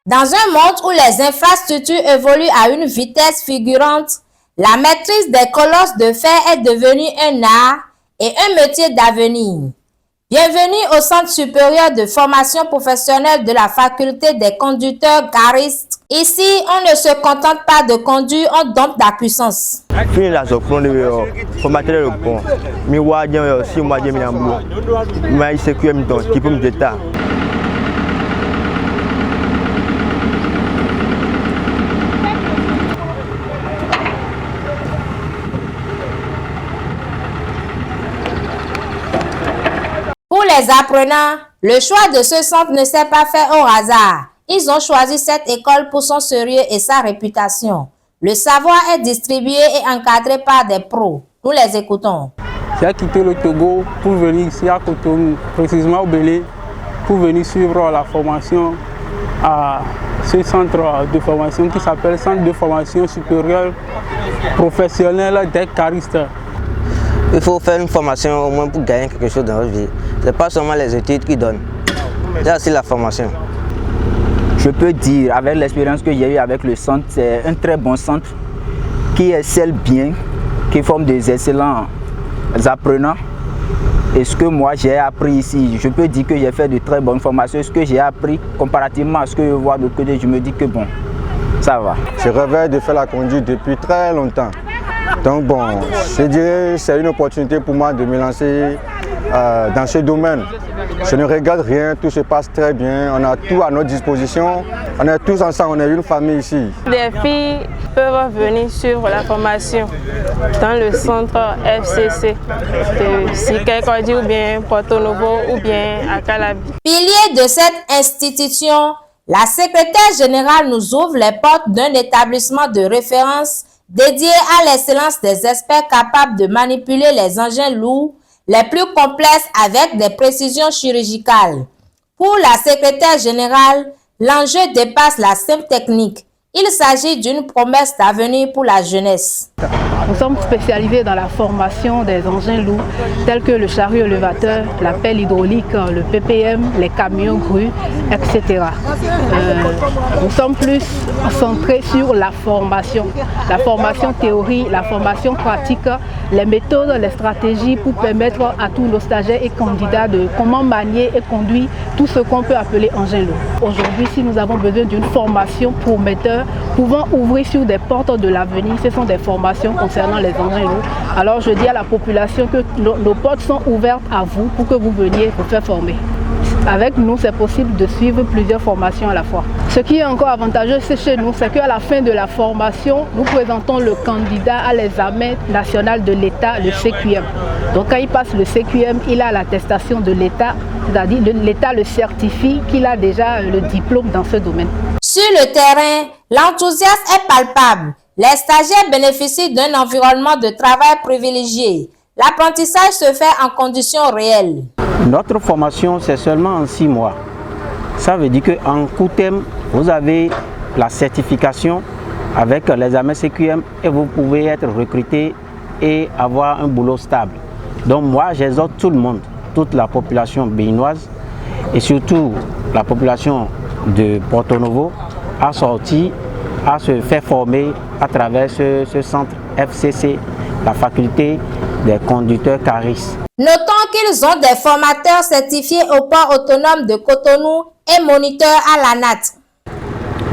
Dans un monde où les infrastructures évoluent à une vitesse fulgurante, la maîtrise des colosses de fer est devenue un art et un métier d'avenir. Bienvenue au Centre supérieur de formation professionnelle de la faculté des conducteurs garistes. Ici, on ne se contente pas de conduire, on dompte la puissance. Pour les apprenants, le choix de ce centre ne s'est pas fait au hasard. Ils ont choisi cette école pour son sérieux et sa réputation. Le savoir est distribué et encadré par des pros. Nous les écoutons. J'ai quitté le Togo pour venir ici à Cotonou, précisément au Bélé, pour venir suivre la formation à ce centre de formation qui s'appelle Centre de formation supérieure professionnelle des caristes. Il faut faire une formation au moins pour gagner quelque chose dans notre vie. Ce n'est pas seulement les études qui donnent, c'est aussi la formation. Je peux dire, avec l'expérience que j'ai eue avec le centre, c'est un très bon centre qui excelle bien, qui forme des excellents apprenants. Et ce que moi j'ai appris ici, je peux dire que j'ai fait de très bonnes formations. Ce que j'ai appris comparativement à ce que je vois de l'autre côté, je me dis que bon, ça va. Je rêvais de faire la conduite depuis très longtemps. Donc bon, je dirais que c'est une opportunité pour moi de me lancer dans ce domaine. Je ne regarde rien, tout se passe très bien, on a tout à notre disposition, on est tous ensemble, on est une famille ici. Des filles peuvent venir suivre la formation dans le centre FCC de Sikaikodi ou bien Porto Novo ou bien à Calabi. Pilier de cette institution, la secrétaire générale nous ouvre les portes d'un établissement de référence dédié à l'excellence des experts capables de manipuler les engins lourds les plus complexes avec des précisions chirurgicales. Pour la secrétaire générale, l'enjeu dépasse la simple technique. Il s'agit d'une promesse d'avenir pour la jeunesse. Nous sommes spécialisés dans la formation des engins lourds tels que le chariot élévateur, la pelle hydraulique, le PPM, les camions grues, etc. Nous sommes plus centrés sur la formation théorie, la formation pratique, les méthodes, les stratégies pour permettre à tous nos stagiaires et candidats de comment manier et conduire tout ce qu'on peut appeler engin lourd. Aujourd'hui, si nous avons besoin d'une formation prometteur pouvant ouvrir sur des portes de l'avenir, ce sont des formations concernant les engins lourds. Alors je dis à la population que nos portes sont ouvertes à vous pour que vous veniez vous faire former. Avec nous, c'est possible de suivre plusieurs formations à la fois. Ce qui est encore avantageux chez nous, c'est qu'à la fin de la formation, nous présentons le candidat à l'examen national de l'État, le CQM. Donc quand il passe le CQM, il a l'attestation de l'État, c'est-à-dire l'État le certifie qu'il a déjà le diplôme dans ce domaine. Sur le terrain, l'enthousiasme est palpable. Les stagiaires bénéficient d'un environnement de travail privilégié. L'apprentissage se fait en conditions réelles. Notre formation, c'est seulement en 6 mois. Ça veut dire qu'en court terme, vous avez la certification avec l'examen CQM et vous pouvez être recruté et avoir un boulot stable. Donc moi, j'exhorte tout le monde, toute la population béninoise et surtout la population de Porto Novo à sortir, à se faire former à travers ce centre FCC, la faculté des conducteurs caristes. Notons qu'ils ont des formateurs certifiés au port autonome de Cotonou et moniteurs à l'ANAT.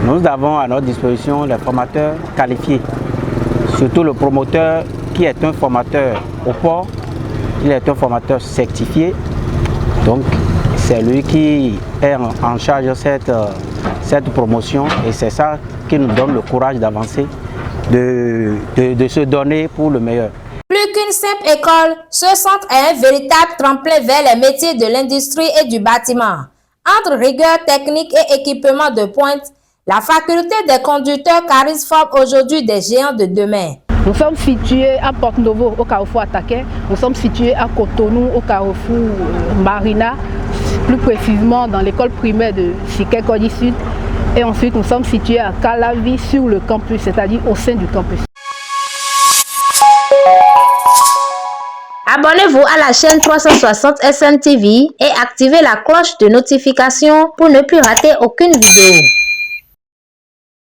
Nous avons à notre disposition des formateurs qualifiés, surtout le promoteur qui est un formateur au port, il est un formateur certifié, donc c'est lui qui est en charge de cette promotion et c'est ça qui nous donne le courage d'avancer, de se donner pour le meilleur. Plus qu'une simple école, ce centre est un véritable tremplin vers les métiers de l'industrie et du bâtiment. Entre rigueur technique et équipement de pointe, la faculté des conducteurs caristes forme aujourd'hui des géants de demain. Nous sommes situés à Porto Novo, au carrefour Attaquet. Nous sommes situés à Cotonou, au carrefour Marina, plus précisément dans l'école primaire de Sikaikodi Sud. Et ensuite, nous sommes situés à Calabi sur le campus, c'est-à-dire au sein du campus. Abonnez-vous à la chaîne 360 SN TV et activez la cloche de notification pour ne plus rater aucune vidéo.